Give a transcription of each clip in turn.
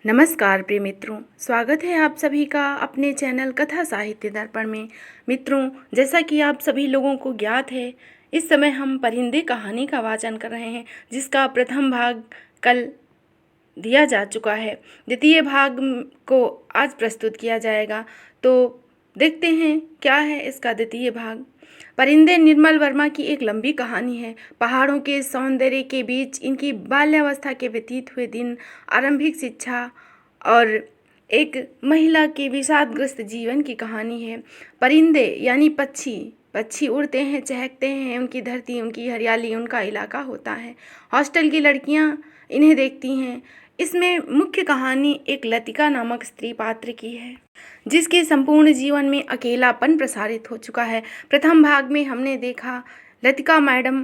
नमस्कार प्रिय मित्रों, स्वागत है आप सभी का अपने चैनल कथा साहित्य दर्पण में। मित्रों, जैसा कि आप सभी लोगों को ज्ञात है, इस समय हम परिंदे कहानी का वाचन कर रहे हैं, जिसका प्रथम भाग कल दिया जा चुका है। द्वितीय भाग को आज प्रस्तुत किया जाएगा, तो देखते हैं क्या है इसका द्वितीय भाग। परिंदे निर्मल वर्मा की एक लंबी कहानी है। पहाड़ों के सौंदर्य के बीच इनकी बाल्यावस्था के व्यतीत हुए दिन, आरंभिक शिक्षा और एक महिला के विषादग्रस्त जीवन की कहानी है। परिंदे यानी पक्षी उड़ते हैं, चहकते हैं, उनकी धरती, उनकी हरियाली उनका इलाका होता है। हॉस्टल की लड़कियां इन्हें देखती हैं। इसमें मुख्य कहानी एक लतिका नामक स्त्री पात्र की है, जिसके संपूर्ण जीवन में अकेलापन प्रसारित हो चुका है। प्रथम भाग में हमने देखा लतिका मैडम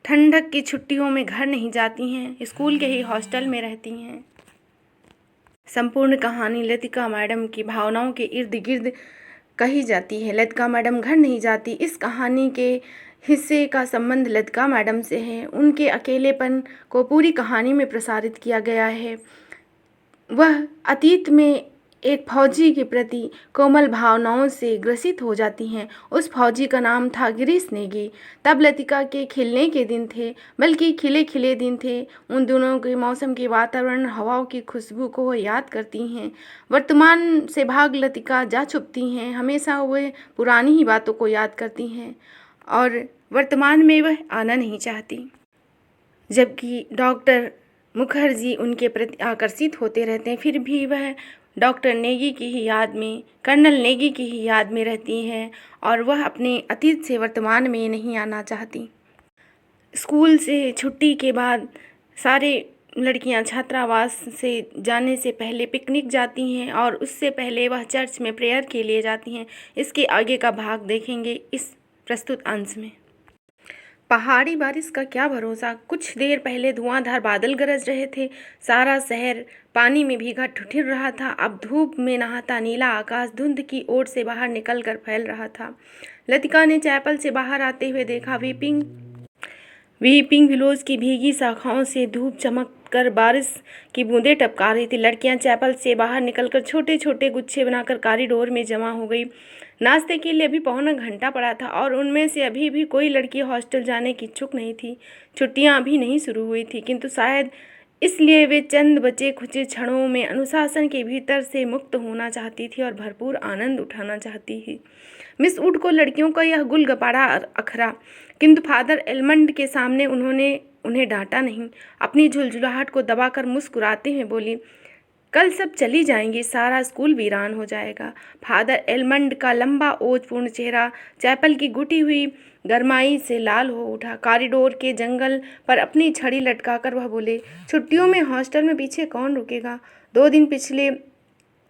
ठंडक की छुट्टियों में घर नहीं जाती हैं, स्कूल के ही हॉस्टल में रहती हैं। संपूर्ण कहानी लतिका मैडम की भावनाओं के इर्द गिर्द कही जाती है। लतिका मैडम घर नहीं जाती, इस कहानी के हिस्से का संबंध लतिका मैडम से है। उनके अकेलेपन को पूरी कहानी में प्रसारित किया गया है। वह अतीत में एक फौजी के प्रति कोमल भावनाओं से ग्रसित हो जाती हैं। उस फौजी का नाम था गिरीश नेगी। तब लतिका के खिलने के दिन थे, बल्कि खिले खिले दिन थे। उन दिनों के मौसम के वातावरण, हवाओं की खुशबू को वह याद करती हैं। वर्तमान से भाग लतिका जा छुपती हैं। हमेशा वह पुरानी ही बातों को याद करती हैं और वर्तमान में वह आना नहीं चाहती। जबकि डॉक्टर मुखर्जी उनके प्रति आकर्षित होते रहते हैं, फिर भी वह डॉक्टर नेगी की ही याद में, कर्नल नेगी की ही याद में रहती हैं और वह अपने अतीत से वर्तमान में नहीं आना चाहती। स्कूल से छुट्टी के बाद सारे लड़कियां छात्रावास से जाने से पहले पिकनिक जाती हैं और उससे पहले वह चर्च में प्रेयर के लिए जाती हैं। इसके आगे का भाग देखेंगे इस प्रस्तुत अंश में। पहाड़ी बारिश का क्या भरोसा। कुछ देर पहले धुआंधार बादल गरज रहे थे। सारा शहर पानी में भीगा ठिठुर रहा था। अब धूप में नहाता नीला आकाश धुंध की ओर से बाहर निकलकर फैल रहा था। लतिका ने चैपल से बाहर आते हुए देखा। वीपिंग विलोज की भीगी शाखाओं से धूप चमक कर बारिश की बूंदें टपका रही थी। लड़कियां चैपल से बाहर निकलकर छोटे छोटे गुच्छे बनाकर कॉरिडोर में जमा हो गई। नाश्ते के लिए अभी पौना घंटा पड़ा था और उनमें से अभी भी कोई लड़की हॉस्टल जाने की इच्छुक नहीं थी। छुट्टियां अभी नहीं शुरू हुई थी, किंतु शायद इसलिए वे चंद बचे खुचे क्षणों में अनुशासन के भीतर से मुक्त होना चाहती थी और भरपूर आनंद उठाना चाहती थी। मिस वुड को लड़कियों का यह गुलगपाड़ा अखरा, किंतु फादर एलमंड के सामने उन्होंने उन्हें डांटा नहीं। अपनी झुलझुलाहट को दबाकर मुस्कुराते हुए बोली, कल सब चली जाएंगी, सारा स्कूल वीरान हो जाएगा। फादर एलमंड का लंबा ओजपूर्ण चेहरा चैपल की गुटी हुई गरमाई से लाल हो उठा। कॉरिडोर के जंगल पर अपनी छड़ी लटकाकर वह बोले, छुट्टियों में हॉस्टल में पीछे कौन रुकेगा।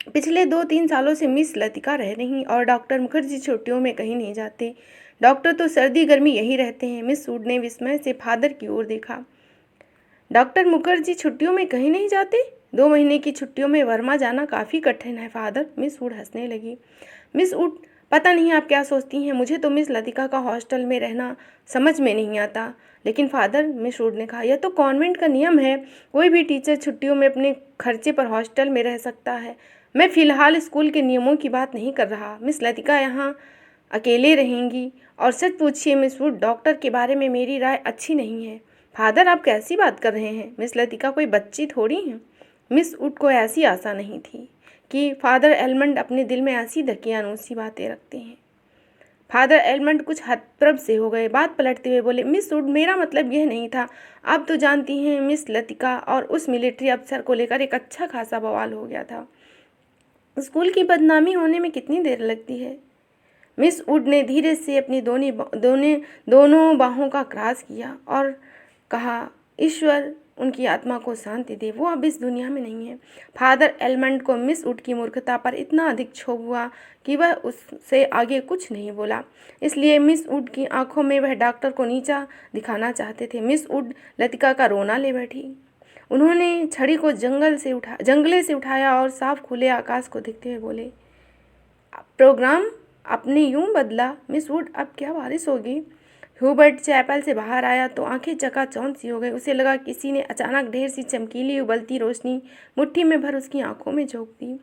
पिछले 2-3 सालों से मिस लतिका रह रही और डॉक्टर मुखर्जी छुट्टियों में कहीं नहीं जाते। डॉक्टर तो सर्दी गर्मी यहीं रहते हैं। मिस वुड ने विस्मय से फादर की ओर देखा। डॉक्टर मुखर्जी छुट्टियों में कहीं नहीं जाते? 2 महीने की छुट्टियों में वर्मा जाना काफ़ी कठिन है फादर। मिस वुड हंसने लगी। मिस वुड, पता नहीं आप क्या सोचती हैं, मुझे तो मिस लतिका का हॉस्टल में रहना समझ में नहीं आता। लेकिन फादर, मिस वुड ने कहा, यह तो कॉन्वेंट का नियम है। कोई भी टीचर छुट्टियों में अपने खर्चे पर हॉस्टल में रह सकता है। मैं फ़िलहाल स्कूल के नियमों की बात नहीं कर रहा। मिस लतिका यहाँ अकेले रहेंगी। और सच पूछिए मिस वुड, डॉक्टर के बारे में मेरी राय अच्छी नहीं है। फादर, आप कैसी बात कर रहे हैं? मिस लतिका कोई बच्ची थोड़ी हैं। मिस वुड को ऐसी आशा नहीं थी कि फादर एलमंड अपने दिल में ऐसी दकियानूसी बातें रखते हैं। फादर एलमंड कुछ हतप्रभ से हो गए। बात पलटते हुए बोले, मिस वुड, मेरा मतलब यह नहीं था। आप तो जानती हैं मिस लतिका और उस मिलिट्री अफसर को लेकर एक अच्छा खासा बवाल हो गया था। स्कूल की बदनामी होने में कितनी देर लगती है? मिस वुड ने धीरे से अपनी दोनों बाहों का क्रॉस किया और कहा, ईश्वर उनकी आत्मा को शांति दे, वो अब इस दुनिया में नहीं है। फादर एलमंड को मिस वुड की मूर्खता पर इतना अधिक क्षोभ हुआ कि वह उससे आगे कुछ नहीं बोला। इसलिए मिस वुड की आंखों में वह डॉक्टर को नीचा दिखाना चाहते थे। मिस वुड लतिका का रोना ले बैठी। उन्होंने छड़ी को जंगले से उठाया और साफ खुले आकाश को देखते हुए बोले, प्रोग्राम आपने यूं बदला मिस वुड, अब क्या बारिश होगी? ह्यूबर्ट चैपल से बाहर आया तो आंखें चकाचौंध सी हो गई। उसे लगा किसी ने अचानक ढेर सी चमकीली उबलती रोशनी मुट्ठी में भर उसकी आंखों में झोंक दी।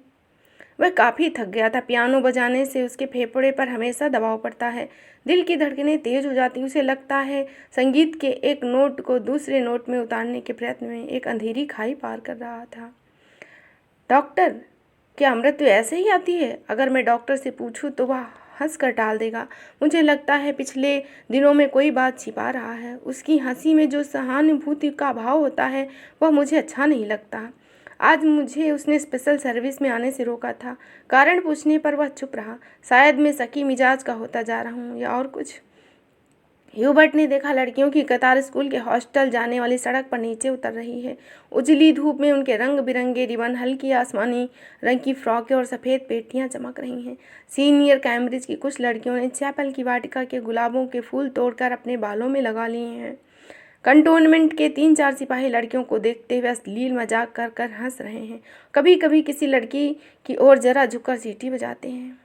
वह काफ़ी थक गया था। पियानो बजाने से उसके फेफड़े पर हमेशा दबाव पड़ता है, दिल की धड़कनें तेज हो जाती। उसे लगता है संगीत के एक नोट को दूसरे नोट में उतारने के प्रयत्न में एक अंधेरी खाई पार कर रहा था। डॉक्टर, क्या मृत्यु ऐसे ही आती है? अगर मैं डॉक्टर से पूछूं तो वह हंस कर टाल देगा। मुझे लगता है पिछले दिनों में कोई बात छिपा रहा है। उसकी हंसी में जो सहानुभूति का भाव होता है वह मुझे अच्छा नहीं लगता। आज मुझे उसने स्पेशल सर्विस में आने से रोका था। कारण पूछने पर वह चुप रहा। शायद मैं सकी मिजाज का होता जा रहा हूँ या और कुछ। ह्यूबर्ट ने देखा लड़कियों की कतार स्कूल के हॉस्टल जाने वाली सड़क पर नीचे उतर रही है। उजली धूप में उनके रंग बिरंगे रिबन, हल्की आसमानी रंग की फ्रॉकें और सफ़ेद पेटियां चमक रही हैं। सीनियर कैम्ब्रिज की कुछ लड़कियों ने चैपल की वाटिका के गुलाबों के फूल तोड़कर अपने बालों में लगा लिए हैं। कंटोनमेंट के 3-4 सिपाही लड़कियों को देखते हुए अश्लील मजाक कर कर हंस रहे हैं। कभी कभी किसी लड़की की ओर जरा झुककर सीटी बजाते हैं।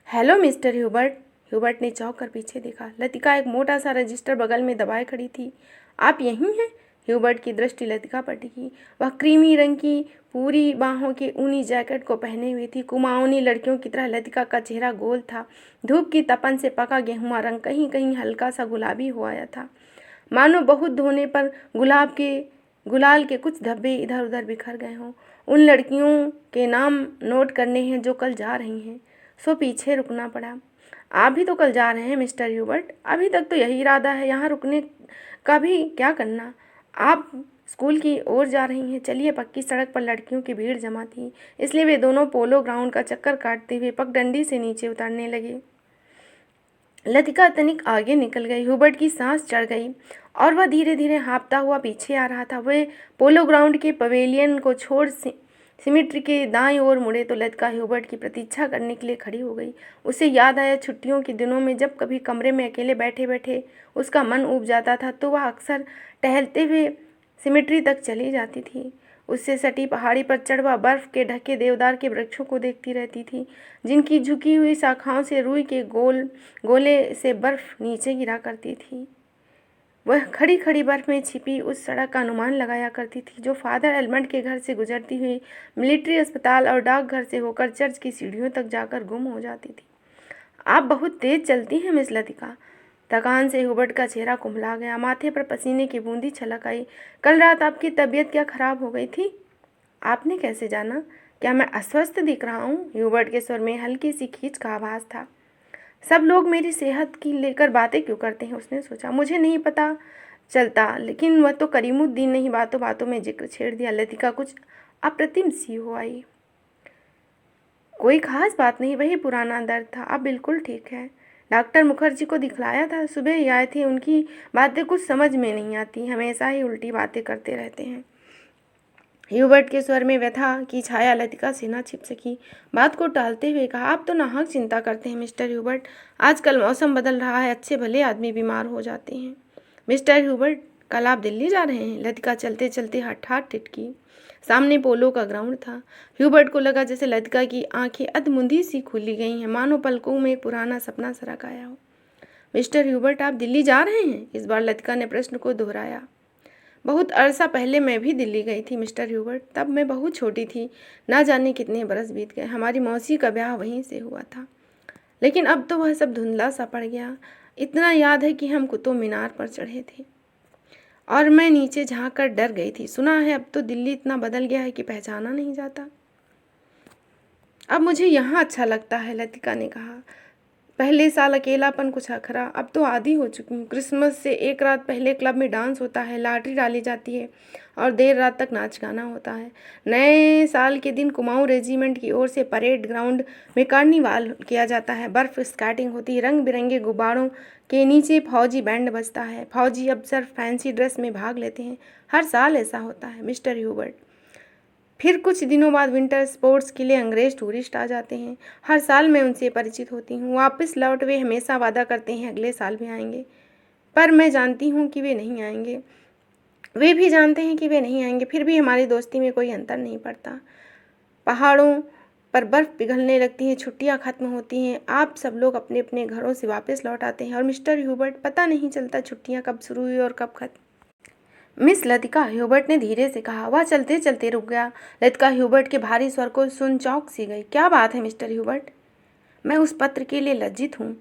Hello mister Hubert. ह्यूबर्ट ने चौंक कर पीछे देखा। लतिका एक मोटा सा रजिस्टर बगल में दबाए खड़ी थी। आप यहीं हैं? ह्यूबर्ट की दृष्टि लतिका पर टिकी। वह क्रीमी रंग की पूरी बाहों के ऊनी जैकेट को पहने हुई थी। कुमाऊनी लड़कियों की तरह लतिका का चेहरा गोल था। धूप की तपन से पका गेहुआ रंग कहीं कहीं हल्का सा गुलाबी हो आया था, मानो बहुत धोने पर गुलाल के कुछ धब्बे इधर उधर बिखर गए हों। उन लड़कियों के नाम नोट करने हैं जो कल जा रही हैं। सो पीछे रुकना पड़ा। आप भी तो कल जा रहे हैं मिस्टर ह्यूबर्ट? अभी तक तो यही इरादा है, यहाँ रुकने का भी क्या करना। आप स्कूल की ओर जा रही हैं। चलिए। पक्की सड़क पर लड़कियों की भीड़ जमा थी, इसलिए वे दोनों पोलो ग्राउंड का चक्कर काटते हुए पगडंडी से नीचे उतरने लगे। लतिका तनिक आगे निकल गई। ह्यूबर्ट की सांस चढ़ गई और वह धीरे धीरे हाँफता हुआ पीछे आ रहा था। वे पोलो ग्राउंड के पवेलियन को छोड़ सिमिट्री के दाईं ओर मुड़े तो लतिका ह्यूबर्ट की प्रतीक्षा करने के लिए खड़ी हो गई। उसे याद आया छुट्टियों के दिनों में जब कभी कमरे में अकेले बैठे बैठे उसका मन ऊब जाता था तो वह अक्सर टहलते हुए सिमिट्री तक चली जाती थी। उससे सटी पहाड़ी पर चढ़ वह बर्फ के ढके देवदार के वृक्षों को देखती रहती थी, जिनकी झुकी हुई शाखाओं से रुई के गोले से बर्फ नीचे गिरा करती थी। वह खड़ी खड़ी बर्फ में छिपी उस सड़क का अनुमान लगाया करती थी जो फादर एलमंड के घर से गुजरती हुई मिलिट्री अस्पताल और डाकघर से होकर चर्च की सीढ़ियों तक जाकर गुम हो जाती थी। आप बहुत तेज चलती हैं मिस लतिका। थकान से ह्यूबर्ट का चेहरा कुम्हला गया, माथे पर पसीने की बूंदी छलक आई। कल रात आपकी तबीयत क्या खराब हो गई थी? आपने कैसे जाना? क्या मैं अस्वस्थ दिख रहा हूँ? ह्यूबर्ट के स्वर में हल्की सी खींच का आवाज़ था। सब लोग मेरी सेहत की लेकर बातें क्यों करते हैं? उसने सोचा। मुझे नहीं पता चलता, लेकिन वह तो करीमुद्दीन ने ही बातों बातों में जिक्र छेड़ दिया। लतिका कुछ अप्रतिम सी हो आई। कोई खास बात नहीं, वही पुराना दर्द था। अब बिल्कुल ठीक है। डॉक्टर मुखर्जी को दिखलाया था, सुबह ही आए थे। उनकी बातें कुछ समझ में नहीं आती, हमेशा ही उल्टी बातें करते रहते हैं। ह्यूबर्ट के स्वर में व्यथा की छाया लतिका से न छिप सकी। बात को टालते हुए कहा, आप तो नाहक चिंता करते हैं मिस्टर ह्यूबर्ट। आजकल मौसम बदल रहा है, अच्छे भले आदमी बीमार हो जाते हैं। मिस्टर ह्यूबर्ट, कल आप दिल्ली जा रहे हैं? लतिका चलते चलते हठात टिटकी। सामने पोलो का ग्राउंड था। ह्यूबर्ट को लगा जैसे लतिका की आंखें अधमुंधी सी खुली गई हैं, मानो पलकों में एक पुराना सपना सरक आया हो। मिस्टर ह्यूबर्ट, आप दिल्ली जा रहे हैं? इस बार लतिका ने प्रश्न को दोहराया। बहुत अरसा पहले मैं भी दिल्ली गई थी मिस्टर ह्यूबर्ट। तब मैं बहुत छोटी थी, ना जाने कितने बरस बीत गए। हमारी मौसी का ब्याह वहीं से हुआ था, लेकिन अब तो वह सब धुंधला सा पड़ गया। इतना याद है कि हम कुतुब मीनार पर चढ़े थे और मैं नीचे झांक कर डर गई थी। सुना है अब तो दिल्ली इतना बदल गया है कि पहचाना नहीं जाता। अब मुझे यहाँ अच्छा लगता है, लतिका ने कहा। पहले साल अकेलापन कुछ अखरा, अब तो आदी हो चुकी हूँ। क्रिसमस से एक रात पहले क्लब में डांस होता है, लॉटरी डाली जाती है और देर रात तक नाच गाना होता है। नए साल के दिन कुमाऊं रेजिमेंट की ओर से परेड ग्राउंड में कार्निवाल किया जाता है। बर्फ स्केटिंग होती है, रंग बिरंगे गुब्बारों के नीचे फौजी बैंड बजता है। फौजी अफसर फैंसी ड्रेस में भाग लेते हैं। हर साल ऐसा होता है मिस्टर ह्यूबर्ट। फिर कुछ दिनों बाद विंटर स्पोर्ट्स के लिए अंग्रेज टूरिस्ट आ जाते हैं। हर साल मैं उनसे परिचित होती हूँ। वापस लौट वे हमेशा वादा करते हैं अगले साल भी आएंगे, पर मैं जानती हूँ कि वे नहीं आएंगे। वे भी जानते हैं कि वे नहीं आएंगे, फिर भी हमारी दोस्ती में कोई अंतर नहीं पड़ता। पहाड़ों पर बर्फ़ पिघलने लगती है, छुट्टियां ख़त्म होती हैं, आप सब लोग अपने अपने घरों से वापस लौट आते हैं और मिस्टर ह्यूबर्ट पता नहीं चलता छुट्टियां कब शुरू हुई और कब खत्म। मिस लतिका, ह्यूबर्ट ने धीरे से कहा। वह चलते चलते रुक गया। लतिका ह्यूबर्ट के भारी स्वर को सुन चौंक सी गई। क्या बात है मिस्टर ह्यूबर्ट? मैं उस पत्र के लिए लज्जित हूँ।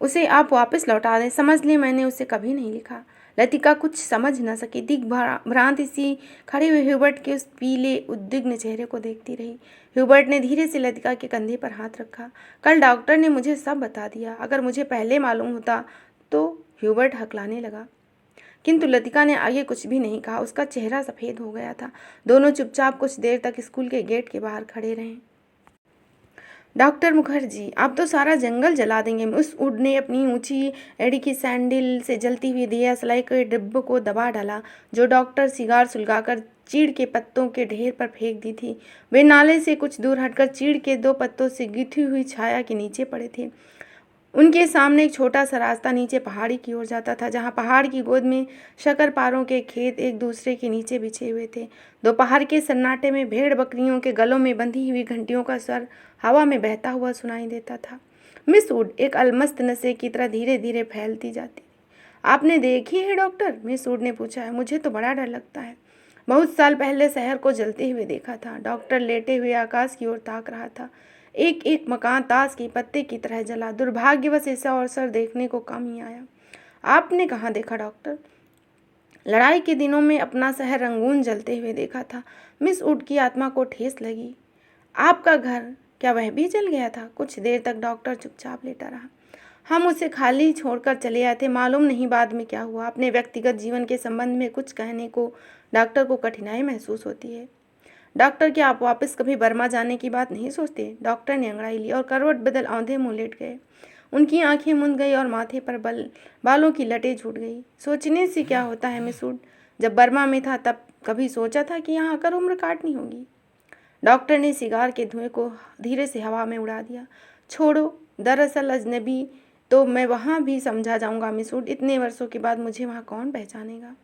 उसे आप वापस लौटा दें। समझ लें मैंने उसे कभी नहीं लिखा। लतिका कुछ समझ न सकी। दिग्भ्रांत सी खड़े हुए ह्यूबर्ट के उस पीले उद्विग्न चेहरे को देखती रही। ह्यूबर्ट ने धीरे से लतिका के कंधे पर हाथ रखा। कल डॉक्टर ने मुझे सब बता दिया। अगर मुझे पहले मालूम होता तो। ह्यूबर्ट हकलाने लगा, किंतु लतिका ने आगे कुछ भी नहीं कहा। उसका चेहरा सफ़ेद हो गया था। दोनों चुपचाप कुछ देर तक स्कूल के गेट के बाहर खड़े रहे। डॉक्टर मुखर्जी, आप तो सारा जंगल जला देंगे। उस वुड ने अपनी ऊंची एड़ी की सैंडल से जलती हुई दिया सलाई के डिब्बे को दबा डाला जो डॉक्टर सिगार सुलगाकर चीड़ के पत्तों के ढेर पर फेंक दी थी। वे नाले से कुछ दूर हटकर चीड़ के 2 पत्तों से गुथी हुई छाया के नीचे पड़े थे। उनके सामने एक छोटा सा रास्ता नीचे पहाड़ी की ओर जाता था, जहाँ पहाड़ की गोद में शक्करपारों के खेत एक दूसरे के नीचे बिछे हुए थे। दोपहर के सन्नाटे में भेड़ बकरियों के गलों में बंधी हुई घंटियों का स्वर हवा में बहता हुआ सुनाई देता था। मिस वुड एक अलमस्त नशे की तरह धीरे धीरे फैलती जाती। आपने देखी है डॉक्टर? मिस वुड ने पूछा है। मुझे तो बड़ा डर लगता है। बहुत साल पहले शहर को जलते हुए देखा था। डॉक्टर लेटे हुए आकाश की ओर ताक रहा था। एक एक मकान ताश के पत्ते की तरह जला। दुर्भाग्यवश ऐसा अवसर देखने को कम ही आया। आपने कहाँ देखा डॉक्टर? लड़ाई के दिनों में अपना शहर रंगून जलते हुए देखा था। मिस वुड की आत्मा को ठेस लगी। आपका घर, क्या वह भी जल गया था? कुछ देर तक डॉक्टर चुपचाप लेटा रहा। हम उसे खाली छोड़कर चले आए थे। मालूम नहीं बाद में क्या हुआ। अपने व्यक्तिगत जीवन के संबंध में कुछ कहने को डॉक्टर को कठिनाई महसूस होती है। डॉक्टर, क्या आप वापस कभी बर्मा जाने की बात नहीं सोचते? डॉक्टर ने अंगड़ाई ली और करवट बदल औंधे मुँह लेट गए। उनकी आंखें मुंद गई और माथे पर बालों की लटें छूट गई। सोचने से क्या होता है मिस वुड? जब बर्मा में था तब कभी सोचा था कि यहाँ आकर उम्र काटनी होगी? डॉक्टर ने सिगार के धुएं को धीरे से हवा में उड़ा दिया। छोड़ो, दरअसल अजनबी तो मैं वहाँ भी समझा जाऊँगा मिस वुड। इतने वर्षों के बाद मुझे वहाँ कौन पहचानेगा?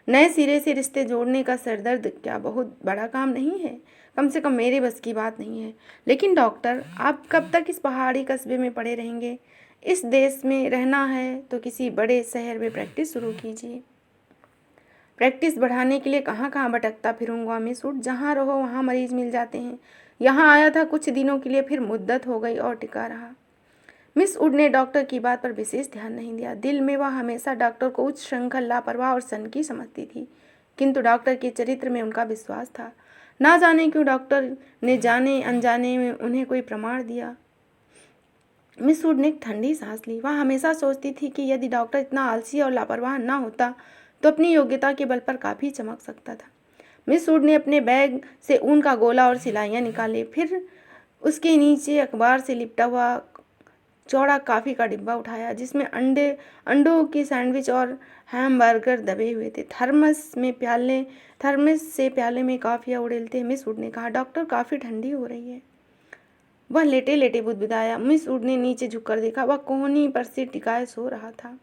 नए सिरे से रिश्ते जोड़ने का सरदर्द क्या बहुत बड़ा काम नहीं है? कम से कम मेरे बस की बात नहीं है। लेकिन डॉक्टर, आप कब तक इस पहाड़ी कस्बे में पड़े रहेंगे? इस देश में रहना है तो किसी बड़े शहर में प्रैक्टिस शुरू कीजिए। प्रैक्टिस बढ़ाने के लिए कहाँ कहाँ भटकता फिरूंगा मिस वुड। जहाँ रहो वहाँ मरीज मिल जाते हैं। यहाँ आया था कुछ दिनों के लिए, फिर मुद्दत हो गई और टिका रहा। मिस वुड ने डॉक्टर की बात पर विशेष ध्यान नहीं दिया। दिल में वह हमेशा डॉक्टर को उच्च श्रृंखल, लापरवाह और सनकी समझती थी, किंतु डॉक्टर के चरित्र में उनका विश्वास था। ना जाने क्यों डॉक्टर ने जाने अनजाने में उन्हें कोई प्रमाण दिया। मिस वुड ने एक ठंडी सांस ली। वह हमेशा सोचती थी कि यदि डॉक्टर इतना आलसी और लापरवाह ना होता तो अपनी योग्यता के बल पर काफ़ी चमक सकता था। मिस वुड ने अपने बैग से ऊन का गोला और सिलाइयाँ निकाले। फिर उसके नीचे अखबार से लिपटा हुआ चौड़ा कॉफ़ी का डिब्बा उठाया, जिसमें अंडों की सैंडविच और हैमबर्गर दबे हुए थे। थर्मस से प्याले में कॉफ़ियाँ उड़ेलते मिस वुड ने कहा, डॉक्टर कॉफ़ी ठंडी हो रही है। वह लेटे लेटे बुदबुदाया। मिस वुड ने नीचे झुककर देखा। वह कोहनी पर सिर टिकाए सो रहा था।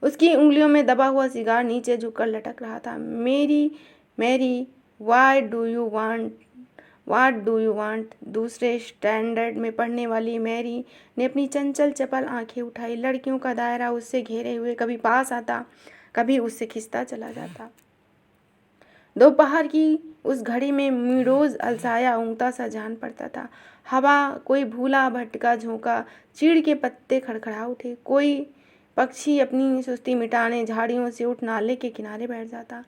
उसकी उंगलियों में दबा हुआ सिगार नीचे झुककर लटक रहा था। Mary, what do you want? दूसरे स्टैंडर्ड में पढ़ने वाली मैरी ने अपनी चंचल चपल आंखें उठाई। लड़कियों का दायरा उससे घेरे हुए कभी पास आता, कभी उससे खिंचता चला जाता। दोपहर की उस घड़ी में मीडोज अलसाया ऊँगता सा जान पड़ता था। हवा कोई भूला भटका झोंका, चीड़ के पत्ते खड़खड़ा उठे। कोई पक्षी अपनी सुस्ती मिटाने झाड़ियों से उठ नाले के किनारे बैठ जाता।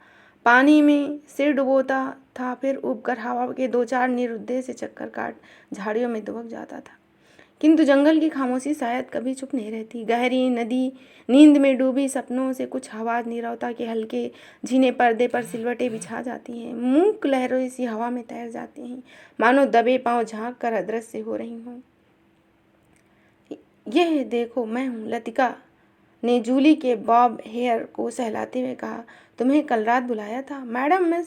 पानी में सिर डुबोता था, फिर उबकर हवा के 2-4 निरुद्देश्य से चक्कर काट झाड़ियों में दुबक जाता था। किंतु जंगल की खामोशी शायद कभी चुप नहीं रहती। गहरी नदी नींद में डूबी सपनों से कुछ आवाज नीरवता के हल्के झीने पर्दे पर सिलवटें बिछा जाती हैं। मूक लहरों सी हवा में तैर जाती हैं, मानो दबे पांव झांक कर अदृश्य हो रही हों। यह देखो, मैं हूँ लतिका ने जूली के बॉब हेयर को सहलाते हुए कहा। तुम्हें कल रात बुलाया था मैडम।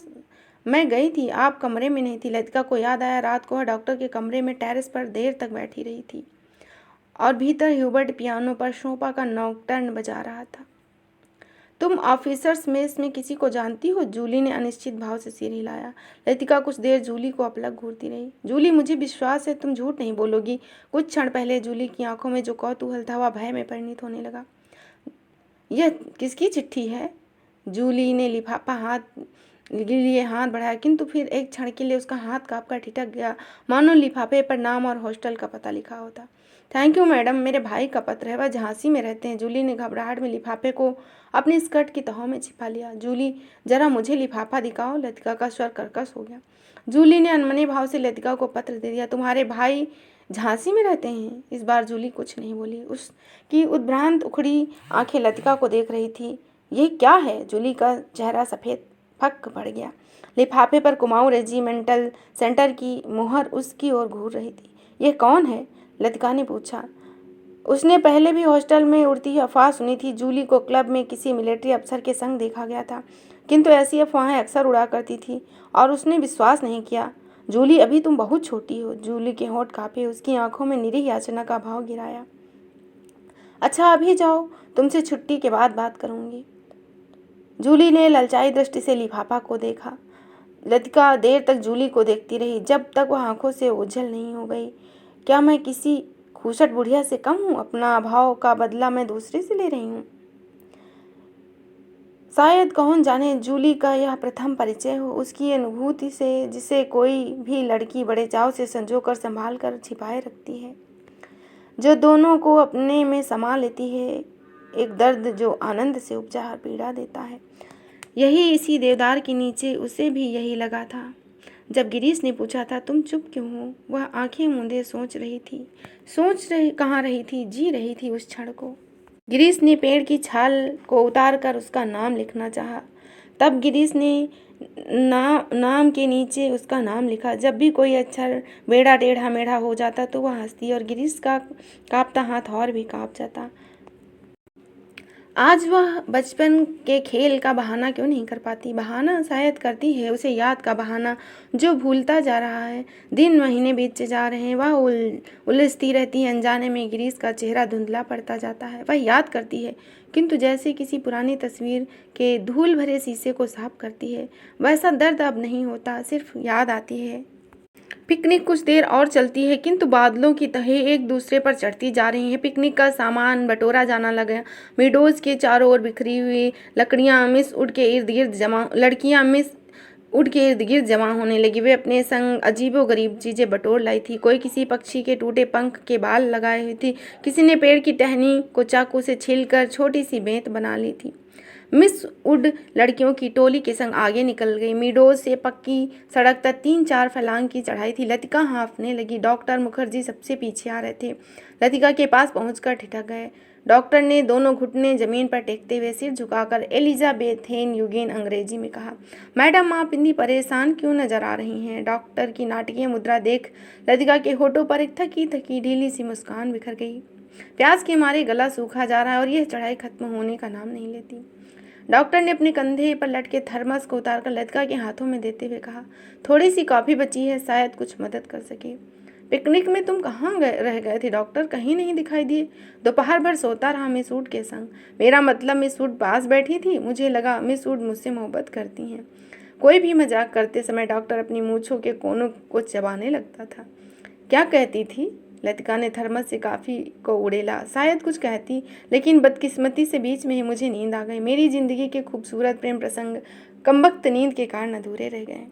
मैं गई थी, आप कमरे में नहीं थी। लतिका को याद आया, रात को वह डॉक्टर के कमरे में टेरेस पर देर तक बैठी रही थी और भीतर ह्यूबर्ट पियानो पर शोपा का नॉकटर्न बजा रहा था। तुम ऑफिसर्स मेस में किसी को जानती हो? जूली ने अनिश्चित भाव से सिर हिलाया। लतिका कुछ देर जूली को अपलक घूरती रही। जूली, मुझे विश्वास है तुम झूठ नहीं बोलोगी। कुछ क्षण पहले जूली की आंखों में जो कौतूहल था वह भय में परिणत होने लगा। यह किसकी चिट्ठी है? जूली ने लिफाफा लिए हाथ बढ़ाया, किंतु फिर एक क्षण के लिए उसका हाथ कांपकर ठिठक गया, मानो लिफाफे पर नाम और हॉस्टल का पता लिखा होता। थैंक यू मैडम, मेरे भाई का पत्र है, वह झांसी में रहते हैं। जूली ने घबराहट में लिफाफे को अपनी स्कर्ट की तहों में छिपा लिया। जूली, जरा मुझे लिफाफा दिखाओ। लतिका का स्वर कर्कश हो गया। जूली ने अनमने भाव से लतिका को पत्र दे दिया। तुम्हारे भाई झांसी में रहते हैं? इस बार जूली कुछ नहीं बोली। उसकी उद्भ्रांत उखड़ी आंखें लतिका को देख रही थी। ये क्या है? जूली का चेहरा सफ़ेद फक पड़ गया। लिफाफे पर कुमाऊं रेजिमेंटल सेंटर की मुहर उसकी ओर घूर रही थी। यह कौन है? लतिका ने पूछा। उसने पहले भी हॉस्टल में उड़ती अफवाह सुनी थी। जूली को क्लब में किसी मिलिट्री अफसर के संग देखा गया था, किंतु ऐसी अफवाहें अक्सर उड़ा करती थी और उसने विश्वास नहीं किया। जूली, अभी तुम बहुत छोटी हो। जूली के होंठ कांपे, उसकी आंखों में निरीह याचना का भाव गिराया। अच्छा अभी जाओ, तुमसे छुट्टी के बाद बात करूंगी। जूली ने ललचाई दृष्टि से लिफाफा को देखा। लतिका देर तक जूली को देखती रही, जब तक वह आंखों से ओझल नहीं हो गई। क्या मैं किसी खूसट बुढ़िया से कम हूँ? अपना अभाव का बदला मैं दूसरे से ले रही हूँ। शायद कौन जाने जूली का यह प्रथम परिचय हो, उसकी अनुभूति से जिसे कोई भी लड़की बड़े चाव से संजो कर संभाल कर छिपाए रखती है, जो दोनों को अपने में समा लेती है। एक दर्द जो आनंद से उपजा पीड़ा देता है। यही इसी देवदार के नीचे उसे भी यही लगा था। जब गिरीश ने पूछा था, तुम चुप क्यों हो, वह आंखें मूंदे सोच रही थी। कहाँ रही थी, जी रही थी उस क्षण को। गिरीश ने पेड़ की छाल को उतार कर उसका नाम लिखना चाहा। तब गिरीश ने नाम के नीचे उसका नाम लिखा। जब भी कोई अक्षर बेड़ा टेढ़ा मेढ़ा हो जाता तो वह हंसती और गिरीश का कांपता हाथ और भी कांप जाता। आज वह बचपन के खेल का बहाना क्यों नहीं कर पाती? बहाना शायद करती है, उसे याद का बहाना जो भूलता जा रहा है। दिन महीने बीतते जा रहे हैं, वह उलझती रहती है। अनजाने में गिरीश का चेहरा धुंधला पड़ता जाता है। वह याद करती है, किंतु जैसे किसी पुरानी तस्वीर के धूल भरे शीशे को साफ करती है। वैसा दर्द अब नहीं होता, सिर्फ याद आती है। पिकनिक कुछ देर और चलती है, किंतु बादलों की तहें एक दूसरे पर चढ़ती जा रही हैं। पिकनिक का सामान बटोरा जाना लगा। मीडोज के चारों ओर बिखरी हुई लड़कियां मिस उड के इर्द गिर्द जमा होने लगी। वे अपने संग अजीबोगरीब चीजें बटोर लाई थी। कोई किसी पक्षी के टूटे पंख के बाल लगाए हुई थी, किसी ने पेड़ की टहनी को चाकू से छीलकर छोटी सी बेंत बना ली थी। मिस उड लड़कियों की टोली के संग आगे निकल गई। मीडोज से पक्की सड़क तक 3-4 फर्लांग की चढ़ाई थी। लतिका हाँफने लगी। डॉक्टर मुखर्जी सबसे पीछे आ रहे थे। लतिका के पास पहुंचकर ठिठक गए। डॉक्टर ने दोनों घुटने जमीन पर टेकते हुए सिर झुकाकर एलिजाबेथेन युगेन अंग्रेजी में कहा, मैडम आप इतनी परेशान क्यों नजर आ रही हैं? डॉक्टर की नाटकीय मुद्रा देख लतिका के होठों पर एक थकी थकी ढीली सी मुस्कान बिखर गई। प्यास के मारे गला सूखा जा रहा है और यह चढ़ाई खत्म होने का नाम नहीं लेती। डॉक्टर ने अपने कंधे पर लटके थर्मस को उतारकर लतिका के हाथों में देते हुए कहा, थोड़ी सी कॉफी बची है, शायद कुछ मदद कर सके। पिकनिक में तुम कहाँ रह गए थे डॉक्टर? कहीं नहीं दिखाई दिए। दोपहर भर सोता रहा मिस वुड के संग। मेरा मतलब मिस वुड पास बैठी थी, मुझे लगा मिस वुड मुझसे मोहब्बत करती हैं। कोई भी मजाक करते समय डॉक्टर अपनी मूंछों के कोनों को चबाने लगता था। क्या कहती थी? लतिका ने थर्मस से काफ़ी को उड़ेला। शायद कुछ कहती, लेकिन बदकिस्मती से बीच में ही मुझे नींद आ गई। मेरी जिंदगी के खूबसूरत प्रेम प्रसंग कमबख्त नींद के कारण अधूरे रह गए।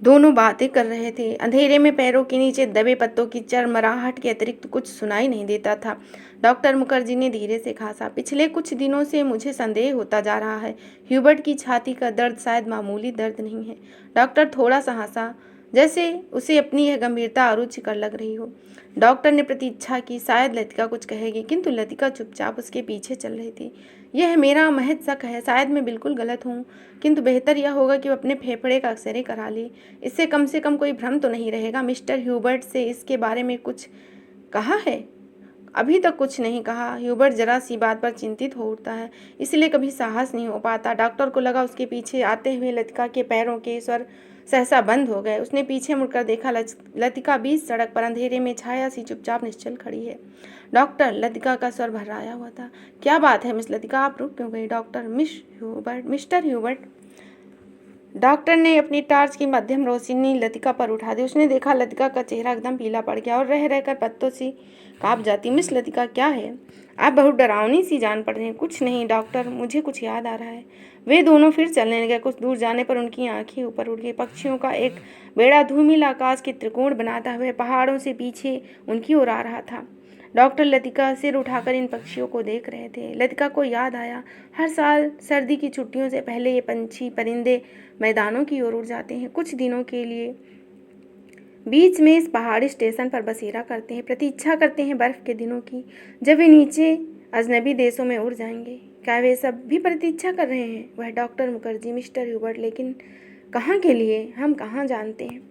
दोनों बातें कर रहे थे। अंधेरे में पैरों के नीचे दबे पत्तों की चरमराहट के अतिरिक्त कुछ सुनाई नहीं देता था। डॉक्टर मुखर्जी ने धीरे से खांसा। पिछले कुछ दिनों से मुझे संदेह होता जा रहा है, ह्यूबर्ट की छाती का दर्द शायद मामूली दर्द नहीं है। डॉक्टर थोड़ा सा हंसा, जैसे उसे अपनी यह गंभीरता अरुचिकर लग रही हो। डॉक्टर ने प्रतीक्षा की, शायद लतिका कुछ कहेगी, किंतु लतिका चुपचाप उसके पीछे चल रही थी। यह मेरा महज शक है, शायद मैं बिल्कुल गलत हूँ, किंतु बेहतर यह होगा कि वह अपने फेफड़े का एक्सरे करा ले। इससे कम से कम कोई भ्रम तो नहीं रहेगा। मिस्टर ह्यूबर्ट से इसके बारे में कुछ कहा है? अभी तक कुछ नहीं कहा। ह्यूबर्ट जरा सी बात पर चिंतित हो उठता है, इसलिए कभी साहस नहीं हो पाता। डॉक्टर को लगा उसके पीछे आते हुए लतिका के पैरों के स्वर सहसा बंद हो गए। उसने पीछे मुड़कर देखा, लतिका बीच सड़क पर अंधेरे में छाया सी चुपचाप निश्चल खड़ी है। डॉक्टर, लतिका का स्वर भर्राया हुआ था। क्या बात है मिस लतिका, आप रुक क्यों गई? Doctor, mister Hubert. डॉक्टर ने अपनी टार्च की मध्यम रोशनी लतिका पर उठा दी। उसने देखा लतिका का चेहरा एकदम पीला पड़ गया और रह रहकर पत्तों सी कांप जाती। मिस लतिका, क्या है? आप बहुत डरावनी सी जान पड़ रही हैं। कुछ नहीं डॉक्टर, मुझे कुछ याद आ रहा है। वे दोनों फिर चलने लगे। कुछ दूर जाने पर उनकी आंखें ऊपर उठ गई। पक्षियों का एक बेड़ा धूमिल आकाश के त्रिकोण बनाता हुए पहाड़ों से पीछे उनकी ओर आ रहा था। डॉक्टर लतिका सिर उठाकर इन पक्षियों को देख रहे थे। लतिका को याद आया, हर साल सर्दी की छुट्टियों से पहले ये पंछी परिंदे मैदानों की ओर उड़ जाते हैं। कुछ दिनों के लिए बीच में इस पहाड़ी स्टेशन पर बसेरा करते हैं, प्रतीक्षा करते हैं बर्फ के दिनों की, जब वे नीचे अजनबी देशों में उड़ जाएंगे। क्या वे सब भी प्रतीक्षा कर रहे हैं? वह डॉक्टर मुखर्जी, मिस्टर ह्यूबर्ट, लेकिन कहाँ के लिए? हम कहाँ जानते हैं।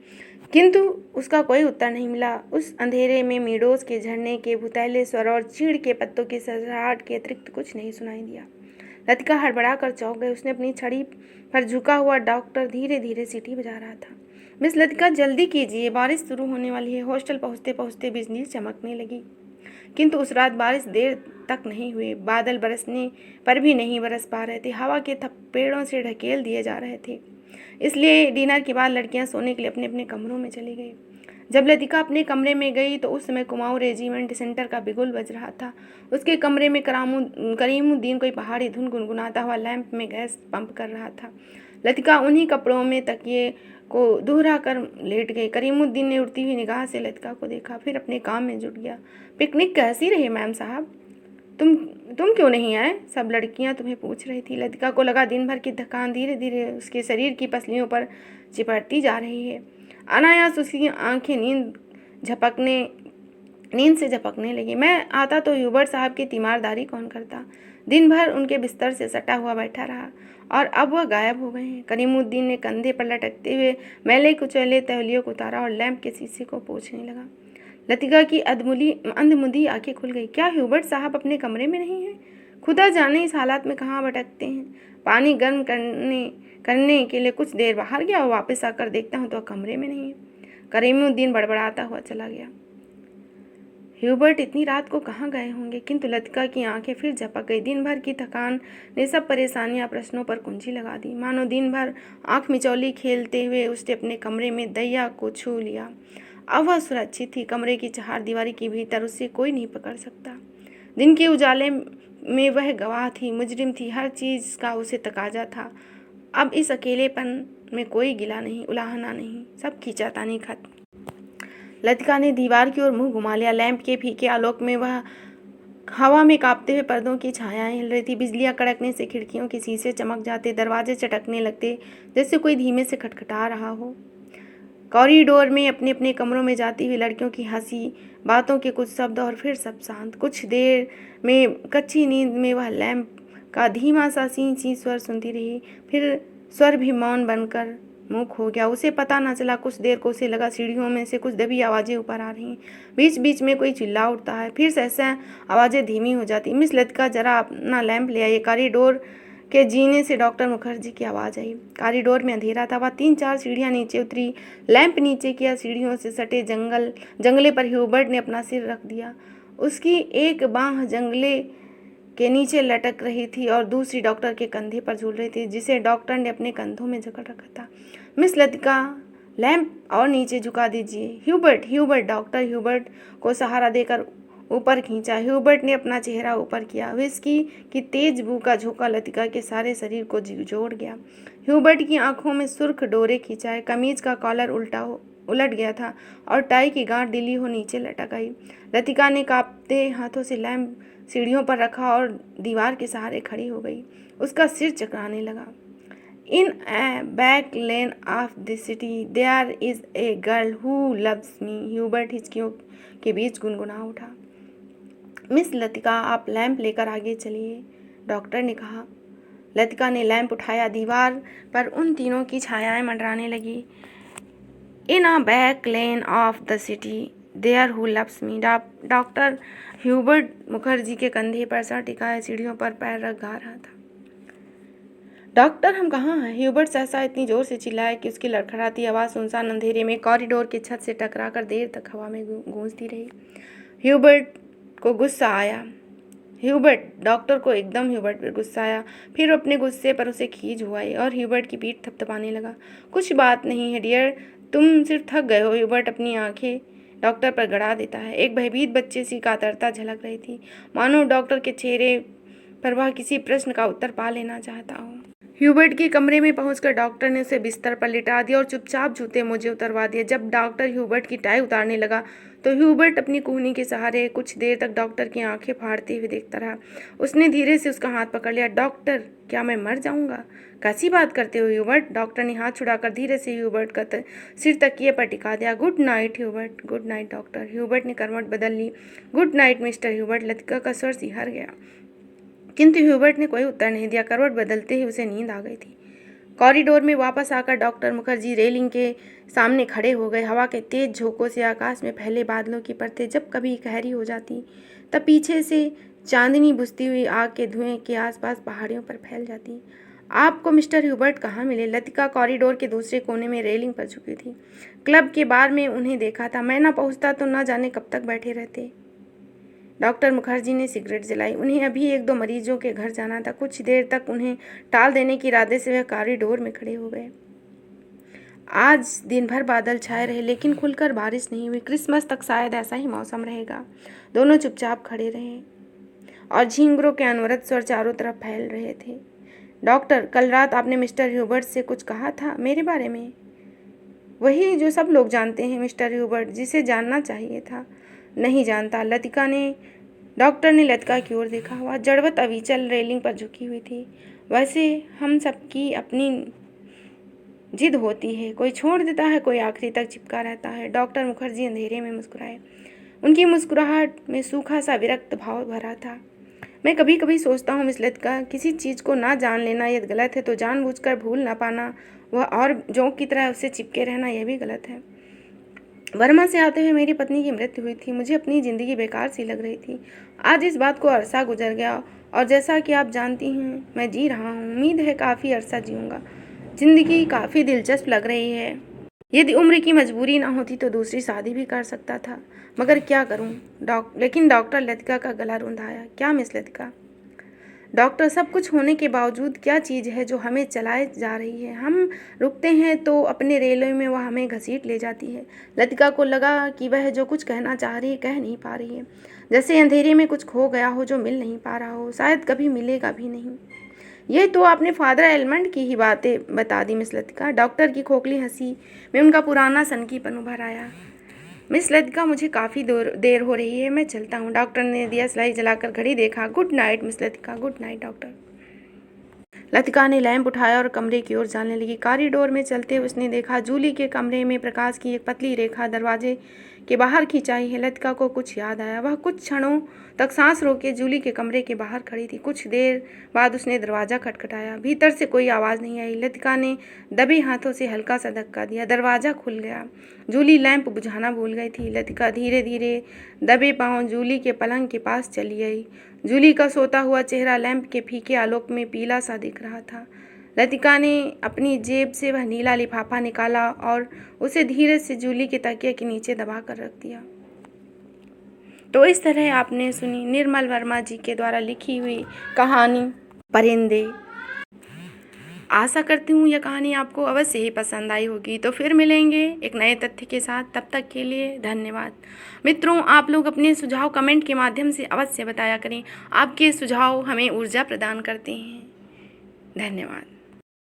किंतु उसका कोई उत्तर नहीं मिला। उस अंधेरे में मीडोज के झरने के भुतैले स्वर और चीड़ के पत्तों की सरसराहट के अतिरिक्त कुछ नहीं सुनाई दिया। लतिका हड़बड़ा कर चौंक गई। उसने अपनी छड़ी पर झुका हुआ डॉक्टर धीरे धीरे सीटी बजा रहा था। मिस लतिका, जल्दी कीजिए, बारिश शुरू होने वाली है। हॉस्टल पहुँचते पहुँचते बिजली चमकने लगी, किंतु उस रात बारिश देर तक नहीं हुई। बादल बरसने पर भी नहीं बरस पा रहे थे, हवा के थप्पड़ों से ढकेल दिए जा रहे थे। इसलिए डिनर के बाद लड़कियां सोने के लिए अपने अपने कमरों में चली गई। जब लतिका अपने कमरे में गई तो उस समय कुमाऊं रेजिमेंट सेंटर का बिगुल बज रहा था। उसके कमरे में करीमुद्दीन कोई पहाड़ी धुन गुनगुनाता हुआ लैंप में गैस पंप कर रहा था। लतिका उन्हीं कपड़ों में तकिए को दोहरा कर लेट गई। करीमुद्दीन ने उड़ती हुई निगाह से लतिका को देखा, फिर अपने काम में जुट गया। पिकनिक कैसी रही मैम साहब? तुम क्यों नहीं आए? सब लड़कियां तुम्हें पूछ रही थी। लतिका को लगा दिन भर की थकान धीरे धीरे उसके शरीर की पसलियों पर चिपटती जा रही है। अनायास उसकी आंखें नींद से झपकने लगी। मैं आता तो ह्यूबर्ट साहब की तीमारदारी कौन करता? दिन भर उनके बिस्तर से सटा हुआ बैठा रहा और अब वह गायब हो गए हैं। करीमुद्दीन ने कंधे पर लटकते हुए मैले कुचैले तौलियों को उतारा और लैंप के शीशे को पोंछने लगा। लतिका की अंधमुंधी आंखें खुल गई। क्या ह्यूबर्ट साहब अपने कमरे में नहीं हैं? खुदा जाने इस हालात में कहाँ भटकते हैं। पानी गर्म करने के लिए कुछ देर बाहर गया और वापस आकर देखता हूँ तो कमरे में नहीं है। करीमुद्दीन बड़बड़ाता हुआ चला गया। ह्यूबर्ट इतनी रात को कहाँ गए होंगे? किंतु लतिका की आंखें फिर झपक गई। दिन भर की थकान ने सब परेशानियां प्रश्नों पर कुंजी लगा दी। मानो दिन भर आंख मिचौली खेलते हुए उसने अपने कमरे में दैया को छू लिया। अब वह सुरक्षित थी। कमरे की चार दीवारी के भीतर उसे कोई नहीं पकड़ सकता। दिन के उजाले में वह गवाह थी, मुजरिम थी, हर चीज का उसे तकाजा था। अब इस अकेलेपन में कोई गिला नहीं, उलाहना नहीं, सब खींचातानी खत्म। लतिका ने दीवार की ओर मुंह घुमा लिया। लैंप के फीके आलोक में वह हवा में कांपते हुए पर्दों की छायाएं हिल रही थी। बिजलियां कड़कने से खिड़कियों के शीशे चमक जाते, दरवाजे चटकने लगते जैसे कोई धीमे से खटखटा रहा हो। कॉरिडोर में अपने अपने कमरों में जाती हुई लड़कियों की हंसी, बातों के कुछ शब्द और फिर सब शांत। कुछ देर में कच्ची नींद में वह लैंप का धीमा सा सी सी स्वर सुनती रही। फिर स्वर भी मौन बनकर मूक हो गया। उसे पता न चला। कुछ देर को उसे लगा सीढ़ियों में से कुछ दबी आवाज़ें ऊपर आ रही हैं। बीच बीच में कोई चिल्ला उठता है, फिर सहसा आवाज़ें धीमी हो जाती। मिस लतिका, जरा अपना लैंप ले आइए। कॉरिडोर के जीने से डॉक्टर मुखर्जी की आवाज़ आई। कॉरिडोर में अंधेरा था। वह 3-4 सीढ़ियाँ नीचे उतरी, लैंप नीचे किया। सीढ़ियों से सटे जंगले पर ह्यूबर्ट ने अपना सिर रख दिया। उसकी एक बाँह जंगले के नीचे लटक रही थी और दूसरी डॉक्टर के कंधे पर झूल रही थी, जिसे डॉक्टर ने अपने कंधों में जकड़ रखा था। मिस लतिका, लैंप और नीचे झुका दीजिए। ह्यूबर्ट। डॉक्टर ह्यूबर्ट को सहारा देकर ऊपर खींचा। ह्यूबर्ट ने अपना चेहरा ऊपर किया। विस्की की तेज बू का झोंका लतिका के सारे शरीर को जोड़ गया। ह्यूबर्ट की आंखों में सुर्ख डोरे खिंचाए, कमीज का कॉलर उलट गया था और टाई की गांठ ढीली हो नीचे लटक आई। लतिका ने कांपते हाथों से लैंप सीढ़ियों पर रखा और दीवार के सहारे खड़ी हो गई। उसका सिर चकराने लगा। In a back lane of the city there is a girl who loves me. Hubert हिचकियों के बीच गुनगुना उठा। मिस लतिका, आप लैंप लेकर आगे चलिए, डॉक्टर ने कहा। लतिका ने लैंप उठाया। दीवार पर उन तीनों की छायाएं मंडराने लगी। In a back lane of the city there who loves me. Doctor Hubert Mukherjee के कंधे पर सर टिकाए सीढ़ियों पर पैर रख गा रहा था। डॉक्टर हम कहाँ हैं? ह्यूबर्ट सहसा इतनी जोर से चिल्लाया कि उसकी लड़खड़ाती आवाज़ सुनसान अंधेरे में कॉरिडोर की छत से टकराकर देर तक हवा में गूंजती रही। ह्यूबर्ट को गुस्सा आया। डॉक्टर को एकदम ह्यूबर्ट पर गुस्सा आया। फिर अपने गुस्से पर उसे खींच हुआ और ह्यूबर्ट की पीठ थपथपाने लगा। कुछ बात नहीं है डियर, तुम सिर्फ थक गए हो। ह्यूबर्ट अपनी आंखें डॉक्टर पर गड़ा देता है। एक भयभीत बच्चे सी कातरता झलक रही थी, मानो डॉक्टर के चेहरे पर वह किसी प्रश्न का उत्तर पा लेना चाहता हो। ह्यूबर्ट के कमरे में पहुंचकर डॉक्टर ने उसे बिस्तर पर लिटा दिया और चुपचाप जूते मोजे उतरवा दिए। जब डॉक्टर ह्यूबर्ट की टाई उतारने लगा तो ह्यूबर्ट अपनी कूहनी के सहारे कुछ देर तक डॉक्टर की आंखें फाड़ते हुए देखता रहा। उसने धीरे से उसका हाथ पकड़ लिया। डॉक्टर, क्या मैं मर जाऊंगा? कैसी बात करते हो ह्यूबर्ट? डॉक्टर ने हाथ छुड़ाकर धीरे से ह्यूबर्ट का सिर तकिए पर टिका दिया। Good night Hubert. Good night doctor. Hubert ने करवट बदल ली। Good night mister Hubert. Latika का स्वर सिहर गया, किंतु ह्यूबर्ट ने कोई उत्तर नहीं दिया। करवट बदलते ही उसे नींद आ गई थी। कॉरिडोर में वापस आकर डॉक्टर मुखर्जी रेलिंग के सामने खड़े हो गए। हवा के तेज झोंकों से आकाश में फैले बादलों की परतें जब कभी गहरी हो जाती तब पीछे से चांदनी बुझती हुई आग के धुएं के आसपास पहाड़ियों पर फैल जाती। आपको मिस्टर ह्यूबर्ट कहाँ मिले? लतिका कॉरिडोर के दूसरे कोने में रेलिंग पर झुकी थी। क्लब के बार में उन्हें देखा था। मैं ना पहुँचता तो ना जाने कब तक बैठे रहते। डॉक्टर मुखर्जी ने सिगरेट जलाई। उन्हें अभी 1-2 मरीजों के घर जाना था। कुछ देर तक उन्हें टाल देने के इरादे से वह कॉरिडोर में खड़े हो गए। आज दिन भर बादल छाए रहे लेकिन खुलकर बारिश नहीं हुई। क्रिसमस तक शायद ऐसा ही मौसम रहेगा। दोनों चुपचाप खड़े रहे और झींगरों के अनवरत स्वर चारों तरफ फैल रहे थे। डॉक्टर, कल रात आपने मिस्टर ह्यूबर्ट से कुछ कहा था मेरे बारे में? वही जो सब लोग जानते हैं मिस्टर ह्यूबर्ट, जिसे जानना चाहिए था। नहीं जानता। डॉक्टर ने लतिका की ओर देखा। वह जड़वत अविचल रेलिंग पर झुकी हुई थी। वैसे हम सबकी अपनी जिद होती है, कोई छोड़ देता है, कोई आखिरी तक चिपका रहता है। डॉक्टर मुखर्जी अंधेरे में मुस्कुराए। उनकी मुस्कुराहट में सूखा सा विरक्त भाव भरा था। मैं कभी कभी सोचता हूँ मिस लतिका, किसी चीज़ को ना जान लेना यदि गलत है तो जानबूझकर भूल ना पाना वह और जोंक की तरह उससे चिपके रहना यह भी गलत है। बर्मा से आते हुए मेरी पत्नी की मृत्यु हुई थी। मुझे अपनी ज़िंदगी बेकार सी लग रही थी। आज इस बात को अरसा गुजर गया और जैसा कि आप जानती हैं मैं जी रहा हूँ। उम्मीद है काफ़ी अरसा जीऊँगा। ज़िंदगी काफ़ी दिलचस्प लग रही है। यदि उम्र की मजबूरी ना होती तो दूसरी शादी भी कर सकता था, मगर क्या करूँ? लेकिन डॉक्टर लतिका का गला रुंधाया। क्या मिस लतिका? डॉक्टर, सब कुछ होने के बावजूद क्या चीज़ है जो हमें चलाए जा रही है? हम रुकते हैं तो अपने रेलवे में वह हमें घसीट ले जाती है। लतिका को लगा कि वह जो कुछ कहना चाह रही है कह नहीं पा रही है, जैसे अंधेरे में कुछ खो गया हो जो मिल नहीं पा रहा हो, शायद कभी मिलेगा भी नहीं। ये तो आपने फादर एलमंड की ही बातें बता दी मिस लतिका। डॉक्टर की खोखली हंसी में उनका पुराना सनकीपन उभर आया। मिस लतिका, मुझे काफ़ी देर हो रही है, मैं चलता हूँ। डॉक्टर ने दिया स्लाई जलाकर घड़ी देखा। Good night miss Latika. Good night doctor. Latika ने लैंप उठाया और कमरे की ओर जाने लगी। कॉरिडोर में चलते हुए उसने देखा जूली के कमरे में प्रकाश की एक पतली रेखा दरवाजे के बाहर खिंचाई है। लतिका को कुछ याद आया। वह कुछ क्षणों तक सांस रोके जूली के कमरे के बाहर खड़ी थी। कुछ देर बाद उसने दरवाज़ा खटखटाया। भीतर से कोई आवाज़ नहीं आई। लतिका ने दबे हाथों से हल्का सा धक्का दिया। दरवाज़ा खुल गया। जूली लैंप बुझाना भूल गई थी। लतिका धीरे धीरे दबे पांव जूली के पलंग के पास चली आई। जूली का सोता हुआ चेहरा लैंप के फीके आलोक में पीला सा दिख रहा था। लतिका ने अपनी जेब से वह नीला लिफाफा निकाला और उसे धीरे से जूली के तकिए के नीचे दबा कर रख दिया। तो इस तरह आपने सुनी निर्मल वर्मा जी के द्वारा लिखी हुई कहानी परिंदे। आशा करती हूँ यह कहानी आपको अवश्य ही पसंद आई होगी। तो फिर मिलेंगे एक नए तथ्य के साथ। तब तक के लिए धन्यवाद। मित्रों, आप लोग अपने सुझाव कमेंट के माध्यम से अवश्य बताया करें। आपके सुझाव हमें ऊर्जा प्रदान करते हैं। धन्यवाद।